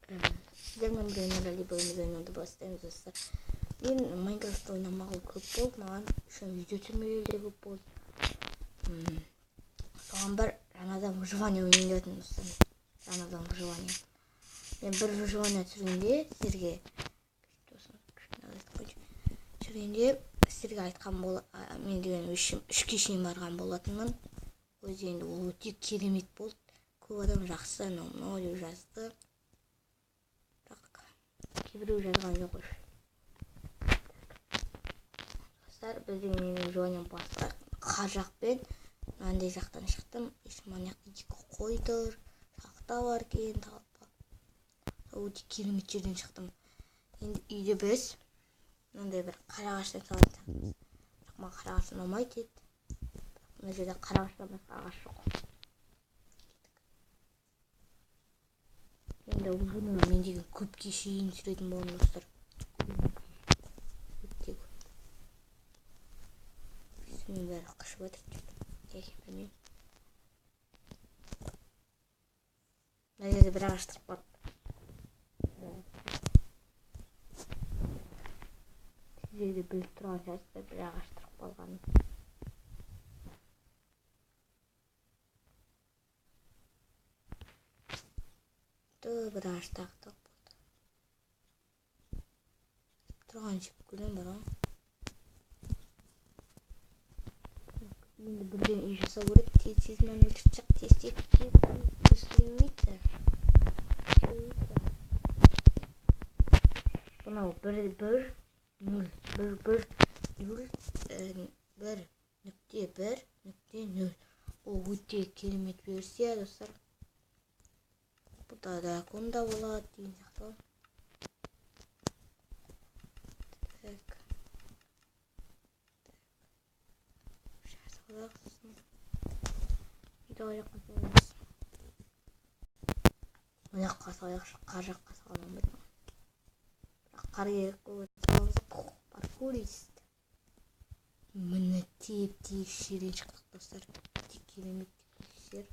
Сіздермен бірге ралли ойынды бастаймыз достар. Мен Майнкрафт ойнамағалы көп болды, маған үшін видео түсірмегелі де көп болды. Соған бір жаңадан выживание ойнайын деп жатырмын достар. Жаңадан выживание. Мен бір выживание түсіргенде сіздерге айтқан мен деген үш кешіне барған болатынмын. Өзі енді ол өте керемет болды. Көп адам жақсы анау деп жазды. Кейбіреу жазған жоқ қой. Достар, біздің выживание бастайық. Қар жақпен мынандай жақтан шықтым. Мына жақта екі қой тұр, шақта бар екен, талапқа. Өте керемет жерден шықтым. Енді үйде біз мынандай бір қарағаштан салатын. Бірақ маған қарағаш ұнамайды еді. Мына жерде қарағаштан басқа ағаш жоқ. Енді бұны мен деген көпке шейін сүретін боламын достар. Мен бәрі қышып жатыр. Білмеймін. Мына жерде бір ағаш тұрып қалды. Сіздерде біліп тұрған шығарсыздар, бір ағаш тұрып қалғанын. Бір ағаш тағы болды. Тұрған жеп көрем бар ғой. Енді бірден үй жасау керек. Тез мені өлтіртсек, тез өсірмейді. Бұнау бір нүкте нөл. Ол өте керемет версия достар. Бұда да конда болады деген сияқты. Ояққа салайықшы, қар жаққа салған бетін. Қар керек болып паркур есті. Міне теп-тек жерден шықтық достар. Керемет жер.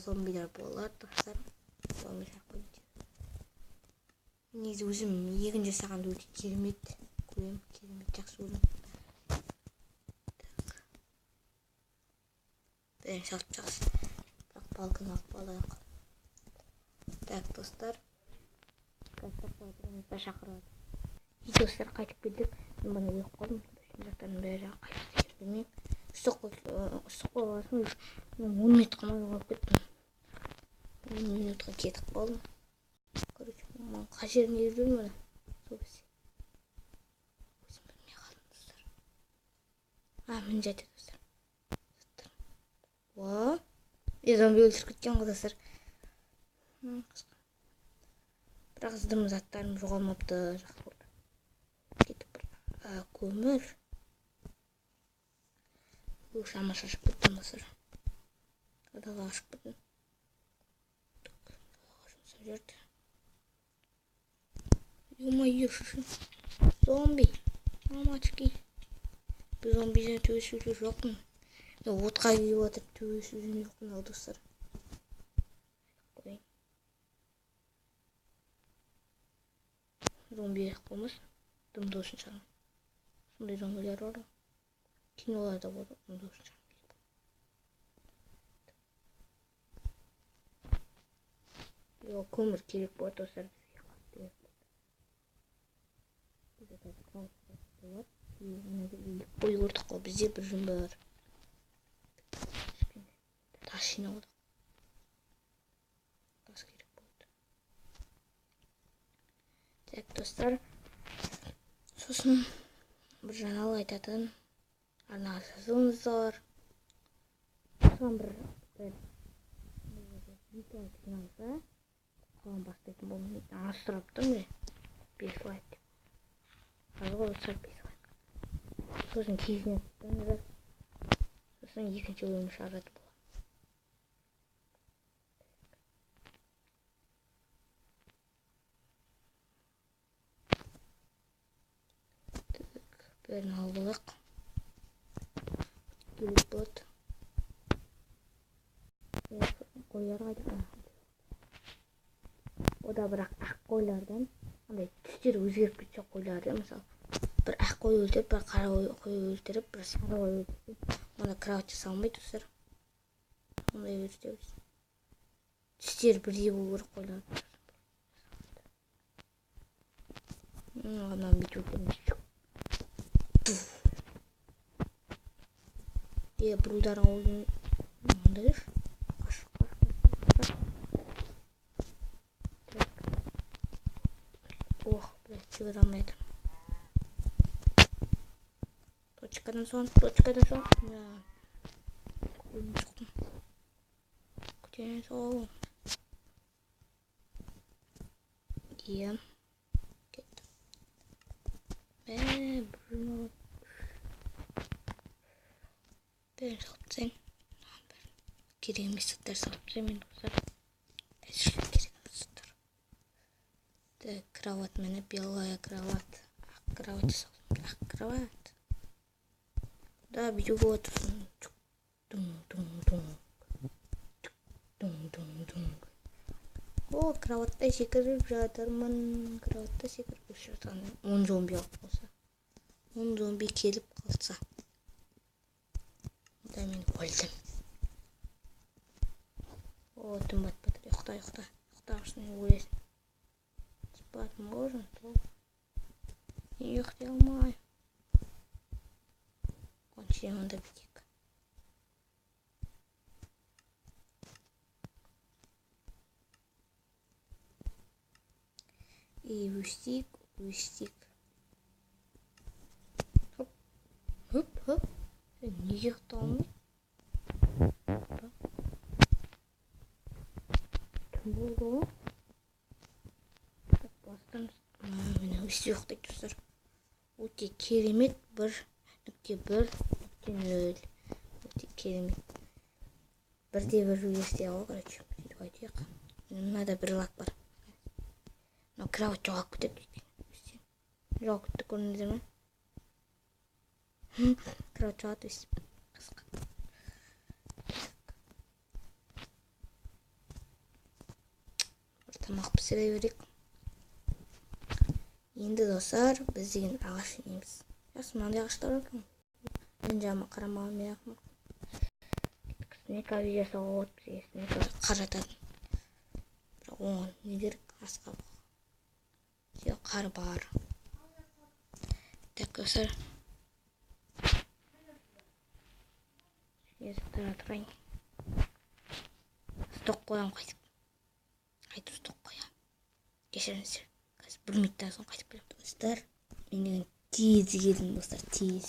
Зомбилер болады достар. Негізі өзім егін жасағанды өте керемет көремін, керемет жақсы көремін. Бәрін салып жақсы. Бірақ балкон алып алайық. Так достар, шақырады. Достар, қайтып келдік. Мен бұны өліп қалдым. Жақтардың бәрі қайтып келмеймін. Үстік қойғасын 10 минут қамай қалып кеттім. 10 минутқа кетіп қалдым. Короче, қай жеріне жүрмін мұны? Өзім білмей қалдым достар. Мін жайды достар. Зомби өлтіріп кеткен ғой достар. Бірақ іздім заттарым жоғалмапты. Жақсы болды. Кетіп бір көмір. Шама шашып кеттім достар. Адаға ашып кеттім. Жұмсап жерді. Ё-моё, шышы. Зомби. Мамачки. Бір зомбиден төбесуде жоқпын. Отқа күйіп отыр, төбесуден жоқпын ал достар. Зомби қомыз. Дымды olsun шығарым. Сондай зомбилер бар. Киноларда болады. Дымды olsun шығарым. Көмір керек болады достар. Ой, өртік қой, бізде бір жүн бар. Тас жинауды. Тас керек болды. Так, достар. Сосын бір жаңалық айтатын. Арнаға жазылыңыздар. Соған бір видео айтыңыздар. Қалан бастайтын болмын. Астырыптым не? 5 лайк. Қазғы олсар 5 лайк. Сосын кезіне тұттыңыздар. Сосын екінші ойын шығарады болады. Бәрін алғылық. Келіп болады. Қойлар қайда? Ода бірақ ақ қойлардан андай түстері өзгеріп кетсе қойларды, мысалы бір ақ қой өлтіріп, бір қара қой өлтіріп, бір сары қой өлтіріп, онда кровать жасалмайды достар. Ондай өртеміз. Түстері бірдей болу керек қойлардың. Анан бүйтіп Брудардың ауылын мындай жүр. Ох, блядь, чего там это? Точкадан соң. Көтен соң. Ем. Кетті. Бұрын. Бәрін салтсайын. Керек емес заттар салтсайын мен достар. Тәжірибе керек емес заттар. Кровать мені белая кровать. Ақ кровать салдым. Ақ кровать. Да, бүйтіп отырсын. О, кроватта секіріп жатырмын. Кроватта секіріп жатырмын. 10 зомби алып болса. 10 зомби келіп қалса. Да, мен өлдім. О, түн батпады. Ұйықта. Ұйықтағышын өлесің. Спать можно, то ұйықтай алмай. Кончим онда бітейік. И выстик. Хоп. Неге ұйықтай алмай? Түн болды ғой? Мені өсті ұйықтайды достар. Өте керемет 1.1.0. Өте керемет. 1.1 версия ғой, короче. Сөйтіп айтайық. Мынада бір лак бар. Но кровать жоғалып кетеді. Жоғалып кетті, көрдіңіздер ме? Кровать жоғалып өстіп. Қысқа. Бір тамақ пісіре берейік. Енді достар, біз деген ағаш жинаймыз. Ясы мынандай ағаштар бар екен. Мен жағыма қарамаған мен ақмар. Снека жасауға болады бізге. Снека қарататын. Бірақ оған не керек? Асқа бұл. Қар бар. Так, достар. Езіктара тұрайын. Сток қоям қайтып. Қайтып сток қоям. Кешіріңіздер. Қазір 1 минуттан соң қайтып келем. Достар, мен деген тез келдім достар, тез.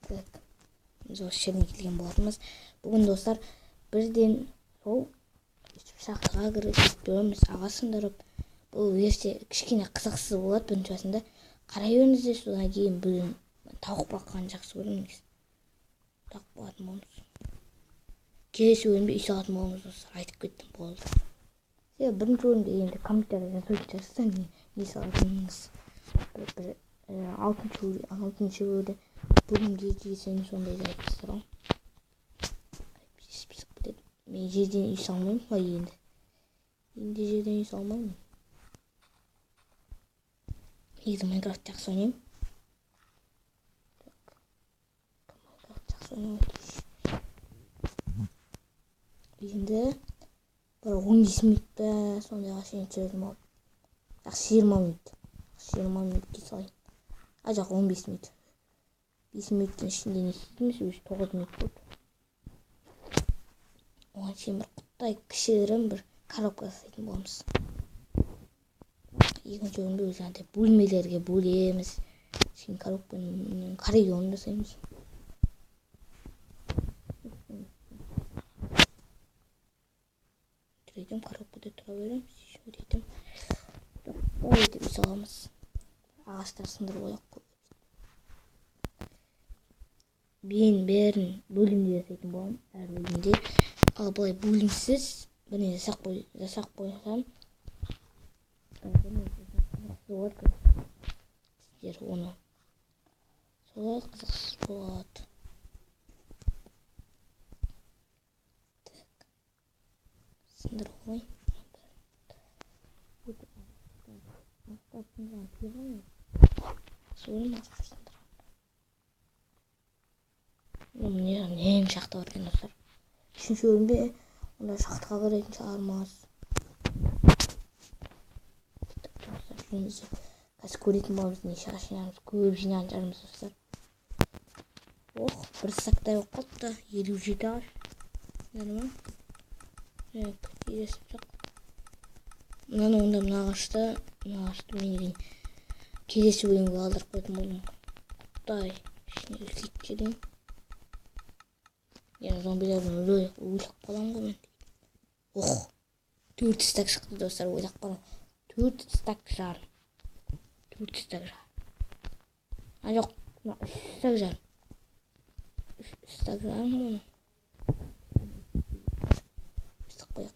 Так, біз осы жерден келген болатынбыз. Бүгін достар, бірден сол шахтаға кіріп кетпеуіміз, аға сындырып. Бұл версия кішкене қызықсыз болады бірінші басында. Қарай беріңіздер, содан кейін бүгін тауық баққан жақсы көреміз. Тауық болатын болмыз. Келесі бөлімде үй салатын болмыз достар, айтып кеттім болды. Бірінші бөлімде енді компьютерде жазып жазса не салатыныңыз. Бір 6-шы бөлімге келсең сондай айтыпсыздар ғой. Пісіп кетеді. Мен жерден үй салмаймын ба енді? Енді жерден үй салмаймын. Негізі Майнкрафт жақсы ойнаймын. Майнкрафт жақсы ойнаймын. Енді бір 15 минутта сондайға шейін жүрдім алып. Жақсы 20 минут. 20 минутке салайын. Жоқ 15 минут. 5 минуттың ішінде не істейміз? Өзі 9 минут болды. Оған шейін бір құттай кішігірім бір коробка жасайтын боламыз. Екінші бөлімде өзі андай бөлмелерге бөлеміз. Кейін коробканың коридорын жасаймыз. Түрейдім, коробкада тұра береміз. Түрейдім. Ой деп саламыз. Ағаштар сындырып ояқ көп. Мен бәрін бөлімде жасайтын болам. Әр бөлімде. Ал бұлай бөлімсіз бірне жасақ қойсам. Сіздер оны солай қызықсыз болады. сындыр ғой. Нем шахта бар екен достар. Үшінші бөлімде онда шахтаға кіретін шығармыз. Қазір көретін боламыз, неше жинаймыз, көп жинаған жарымыз достар. Бір сақтай болып қалыпты, 57 ағаш. Нормально. Келесіп жоқ. Мынаны онда мына ағашты мен келесі бөлімге қалдырып қойдым болдым. Құдай, ішіне үлкейіп келейін. Енді зомбилердің ойлап қалам ғой мен. 4 стак шықты достар, ойлап қалам. 4 стак жарым. 4 стак жарым. Жоқ, 3 стак жарым. 3 стак жарым оны. Үстік қояқ.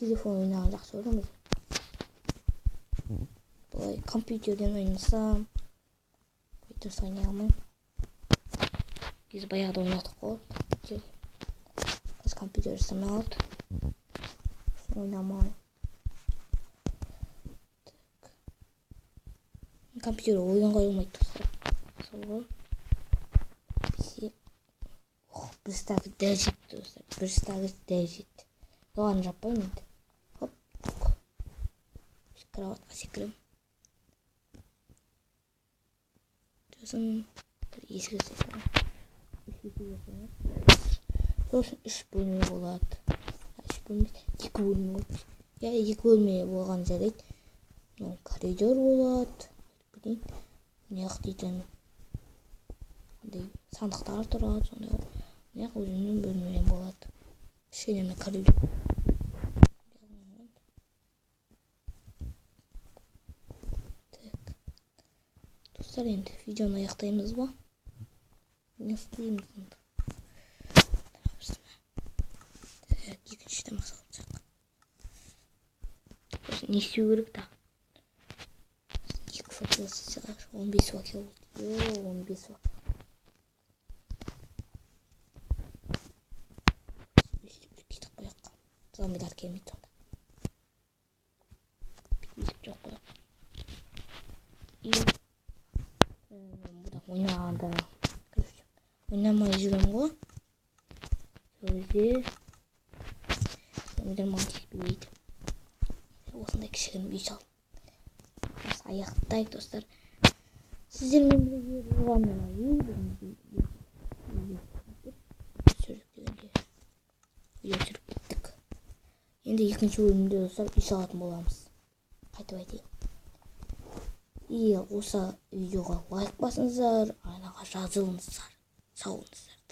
Телефон ойнаған жақсы көремін. Бұлай компьютерден ойнасам, дұрыс ойнай алмаймын. Біз баяғыда ойнадық қой. Қазір компьютер сынады. Ойнамай. Компьютер ойынға ойнамайды достар. Сол ғой. Бір стағы дәл жетті достар. Бір стағы дәл жетті. Оған жаппаймын енді. Кроватқа секірем. Сосын есігі секірем. Сосын 3 бөлме болады. 2 бөлме. 2 бөлме болған жарайды. Коридор болады. Неғық дейтін. Сандықтар тұрады. Неғық өзімнің бөлмелер болады. Кішкене коридор. Достар, енді видеоны аяқтаймыз ба? Не істейміз енді? Екінші тамақ салынсақ. Не істеу керек та? 2 факел істесек, 15 факел болды. 15 факел. Кетіп қояқ. Зомбилар келмейді сонда. Бүйтіп жоқ қояқ. Ойнағанда ойнамай жүрем ғой. Сөзде зомбилер маған тиіспейді. Осындай кішігірім үй салдым. Аяқтайық достар. Сіздермен бірге болғаннан видео түсіріп кеттік. Енді екінші бөлімде достар үй салатын боламыз. Қайтып айтайын. Осы видеоға лайк басыңыздар, арнаға жазылыңыздар. Сау болыңыздар.